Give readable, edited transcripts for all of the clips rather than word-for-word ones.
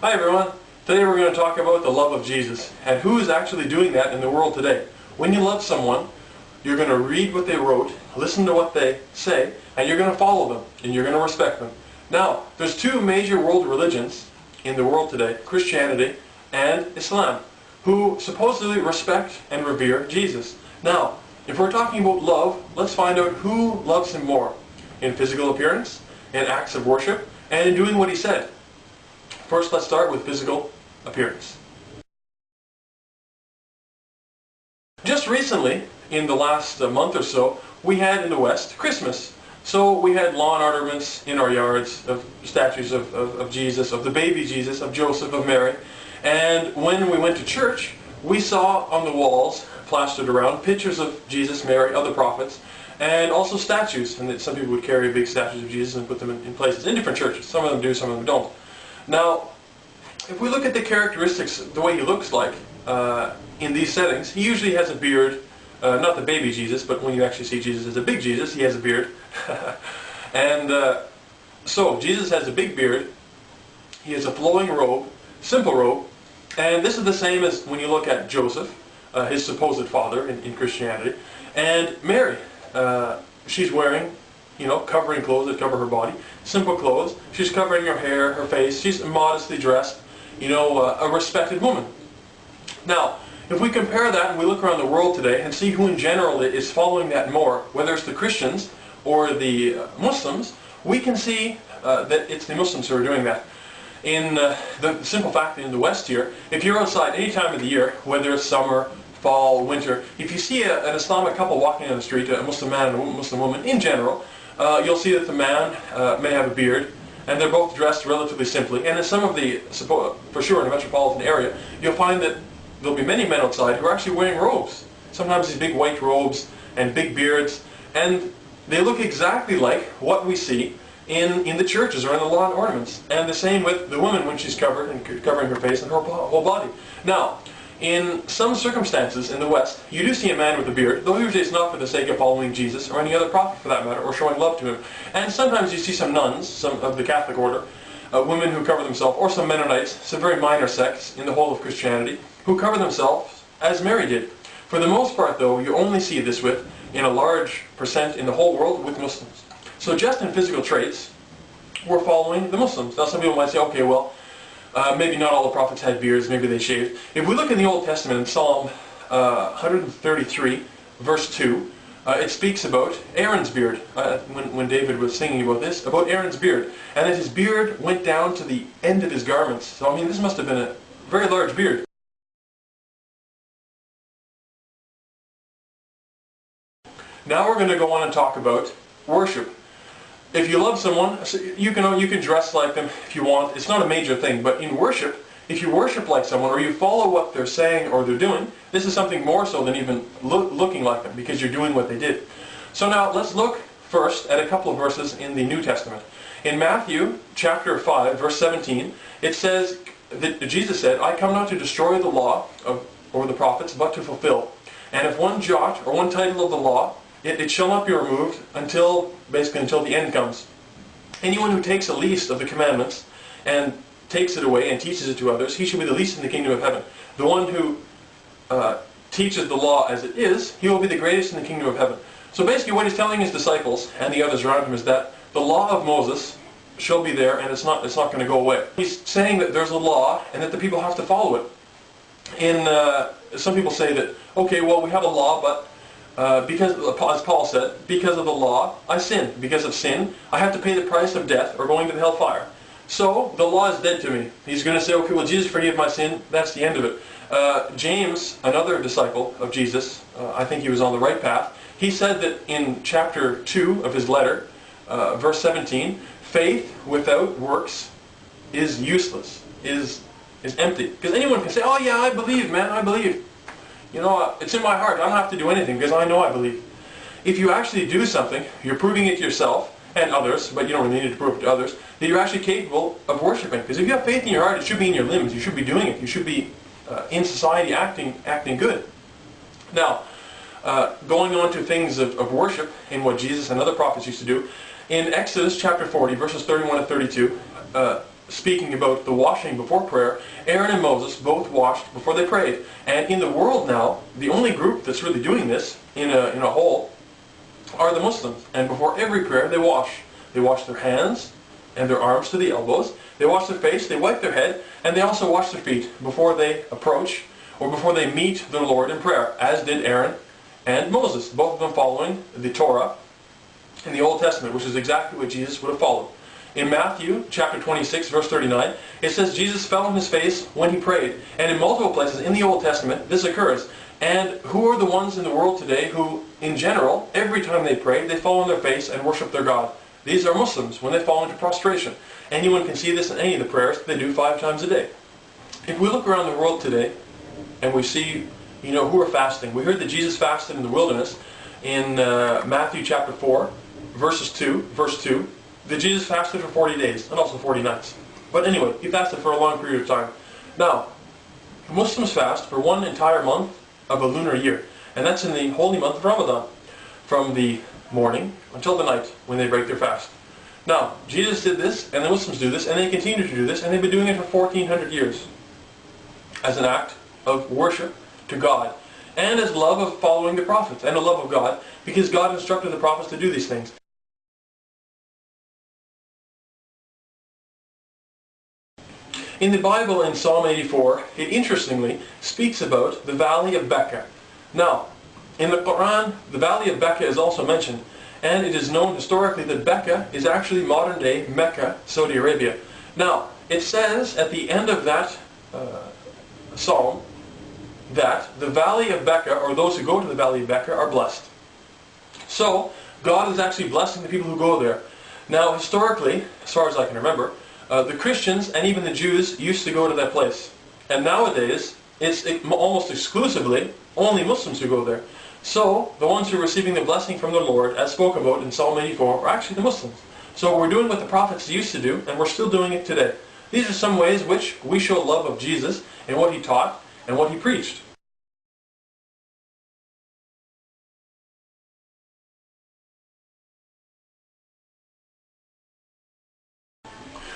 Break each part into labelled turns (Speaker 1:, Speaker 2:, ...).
Speaker 1: Hi everyone. Today we're going to talk about the love of Jesus and who is actually doing that in the world today. When you love someone, you're going to read what they wrote, listen to what they say, and you're going to follow them and you're going to respect them. Now, there's two major world religions in the world today, Christianity and Islam, who supposedly respect and revere Jesus. Now, if we're talking about love, let's find out who loves him more in physical appearance, in acts of worship, and in doing what he said. First, let's start with physical appearance. Just recently, in the last month or so, we had in the West Christmas. So we had lawn ornaments in our yards of statues of Jesus, of the baby Jesus, of Joseph, of Mary. And when we went to church, we saw on the walls, plastered around, pictures of Jesus, Mary, other prophets, and also statues. And that some people would carry big statues of Jesus and put them in places in different churches. Some of them do, some of them don't. Now, if we look at the characteristics, the way he looks like in these settings, he usually has a beard, not the baby Jesus, but when you actually see Jesus as a big Jesus, he has a beard. And so, Jesus has a big beard, he has a flowing robe, simple robe, and this is the same as when you look at Joseph, his supposed father in Christianity, and Mary. She's wearing, covering clothes that cover her body, simple clothes. She's covering her hair, her face. She's modestly dressed, a respected woman. Now, if we compare that and we look around the world today and see who in general is following that more, whether it's the Christians or the Muslims, we can see that it's the Muslims who are doing that. In the simple fact that in the West here, if you're outside any time of the year, whether it's summer, fall, winter, if you see an Islamic couple walking on the street, a Muslim man and a Muslim woman in general, you'll see that the man may have a beard, and they're both dressed relatively simply. And in some of the, for sure in a metropolitan area, you'll find that there'll be many men outside who are actually wearing robes. Sometimes these big white robes and big beards, and they look exactly like what we see in the churches or in the lawn ornaments. And the same with the woman when she's covered and covering her face and her whole body. Now, in some circumstances in the West, you do see a man with a beard, though usually it's not for the sake of following Jesus or any other prophet for that matter, or showing love to him. And sometimes you see some nuns, some of the Catholic order, women who cover themselves, or some Mennonites, some very minor sects in the whole of Christianity, who cover themselves as Mary did. For the most part, though, you only see this in a large percent in the whole world with Muslims. So just in physical traits, we're following the Muslims. Now some people might say, okay, well, maybe not all the prophets had beards, maybe they shaved. If we look in the Old Testament, in Psalm 133, verse 2, it speaks about Aaron's beard, when David was singing about this, about Aaron's beard, and that his beard went down to the end of his garments. So, this must have been a very large beard. Now we're going to go on and talk about worship. If you love someone, you can dress like them if you want. It's not a major thing, but in worship, if you worship like someone or you follow what they're saying or they're doing, this is something more so than even looking like them, because you're doing what they did. So now let's look first at a couple of verses in the New Testament. In Matthew chapter 5, verse 17, it says that Jesus said, "I come not to destroy the law or the prophets, but to fulfill. And if one jot or one title of the law, it shall not be removed until the end comes. Anyone who takes the least of the commandments and takes it away and teaches it to others, he shall be the least in the kingdom of heaven. The one who teaches the law as it is, he will be the greatest in the kingdom of heaven." So basically what he's telling his disciples and the others around him is that the law of Moses shall be there, and it's not going to go away. He's saying that there's a law and that the people have to follow it. Some people say that, okay, well, we have a law, but because, as Paul said, because of the law, I sin. Because of sin, I have to pay the price of death or going to the hellfire. So, the law is dead to me. He's going to say, okay, well, Jesus forgave my sin. That's the end of it. James, another disciple of Jesus, I think he was on the right path, he said that in chapter 2 of his letter, verse 17, faith without works is useless, is empty. Because anyone can say, oh yeah, I believe, man, I believe. It's in my heart. I don't have to do anything because I know I believe. If you actually do something, you're proving it to yourself and others, but you don't really need to prove it to others, that you're actually capable of worshiping. Because if you have faith in your heart, it should be in your limbs. You should be doing it. You should be in society acting good. Now, going on to things of worship and what Jesus and other prophets used to do, in Exodus chapter 40, verses 31 and 32, speaking about the washing before prayer, Aaron and Moses both washed before they prayed. And in the world now, the only group that's really doing this in a whole are the Muslims. And before every prayer, they wash. They wash their hands and their arms to the elbows. They wash their face, they wipe their head, and they also wash their feet before they approach or before they meet their Lord in prayer, as did Aaron and Moses, both of them following the Torah in the Old Testament, which is exactly what Jesus would have followed. In Matthew chapter 26, verse 39, it says Jesus fell on his face when he prayed. And in multiple places in the Old Testament, this occurs. And who are the ones in the world today who, in general, every time they pray, they fall on their face and worship their God? These are Muslims, when they fall into prostration. Anyone can see this in any of the prayers they do 5 times a day. If we look around the world today, and we see, who are fasting. We heard that Jesus fasted in the wilderness in Matthew chapter 4, verse 2, that Jesus fasted for 40 days, and also 40 nights. But anyway, he fasted for a long period of time. Now, Muslims fast for 1 entire month of a lunar year, and that's in the holy month of Ramadan, from the morning until the night when they break their fast. Now, Jesus did this, and the Muslims do this, and they continue to do this, and they've been doing it for 1400 years as an act of worship to God, and as love of following the prophets, and a love of God, because God instructed the prophets to do these things. In the Bible, in Psalm 84, it interestingly speaks about the Valley of Becca. Now, in the Quran, the Valley of Becca is also mentioned, and it is known historically that Becca is actually modern-day Mecca, Saudi Arabia. Now, it says at the end of that psalm that the Valley of Becca, or those who go to the Valley of Becca, are blessed. So, God is actually blessing the people who go there. Now, historically, as far as I can remember, the Christians and even the Jews used to go to that place. And nowadays, it's almost exclusively only Muslims who go there. So, the ones who are receiving the blessing from the Lord, as spoken about in Psalm 84, are actually the Muslims. So we're doing what the prophets used to do, and we're still doing it today. These are some ways which we show love of Jesus and what he taught and what he preached.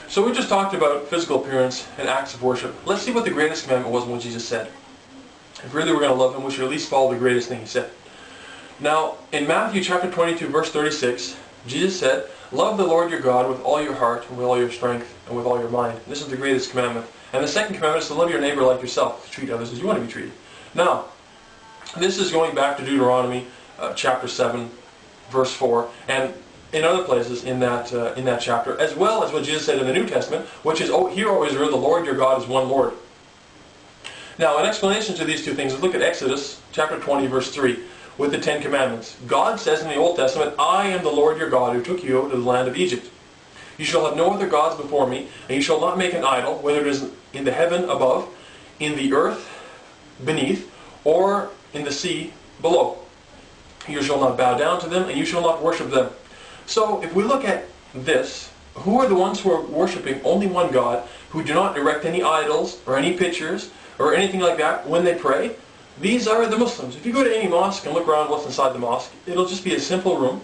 Speaker 1: So we just talked about physical appearance and acts of worship. Let's see what the greatest commandment was and what Jesus said. If really we're going to love him, we should at least follow the greatest thing he said. Now, in Matthew chapter 22, verse 36, Jesus said, "Love the Lord your God with all your heart, and with all your strength, and with all your mind." This is the greatest commandment. And the second commandment is to love your neighbor like yourself, to treat others as you want to be treated. Now, this is going back to Deuteronomy chapter 7, verse 4, and in other places in that chapter, as well as what Jesus said in the New Testament, which is, "Oh, hear, O Israel, the Lord your God is one Lord." Now, an explanation to these two things is look at Exodus chapter 20, verse 3, with the 10 Commandments. God says in the Old Testament, "I am the Lord your God who took you out of the land of Egypt. You shall have no other gods before me, and you shall not make an idol, whether it is in the heaven above, in the earth beneath, or in the sea below. You shall not bow down to them, and you shall not worship them." So, if we look at this, who are the ones who are worshiping only one God, who do not erect any idols, or any pictures, or anything like that when they pray? These are the Muslims. If you go to any mosque and look around what's inside the mosque, it'll just be a simple room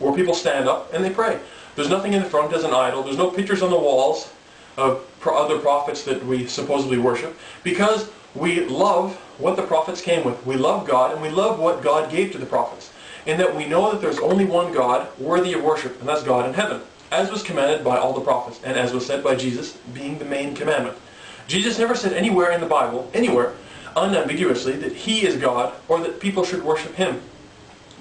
Speaker 1: where people stand up and they pray. There's nothing in the front as an idol. There's no pictures on the walls of other prophets that we supposedly worship, because we love what the prophets came with. We love God, and we love what God gave to the prophets, in that we know that there's only one God worthy of worship, and that's God in heaven, as was commanded by all the prophets, and as was said by Jesus, being the main commandment. Jesus never said anywhere in the Bible, anywhere, unambiguously, that he is God, or that people should worship him.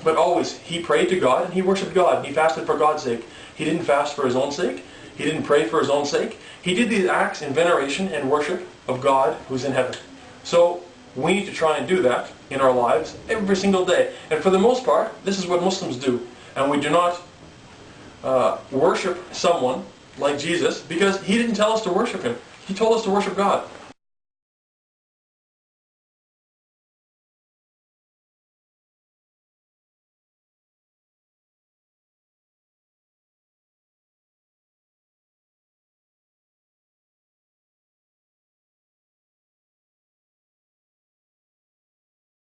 Speaker 1: But always, he prayed to God, and he worshipped God, and he fasted for God's sake. He didn't fast for his own sake. He didn't pray for his own sake. He did these acts in veneration and worship of God who's in heaven. So, we need to try and do that in our lives every single day. And for the most part, this is what Muslims do. And we do not worship someone like Jesus, because he didn't tell us to worship him. He told us to worship God.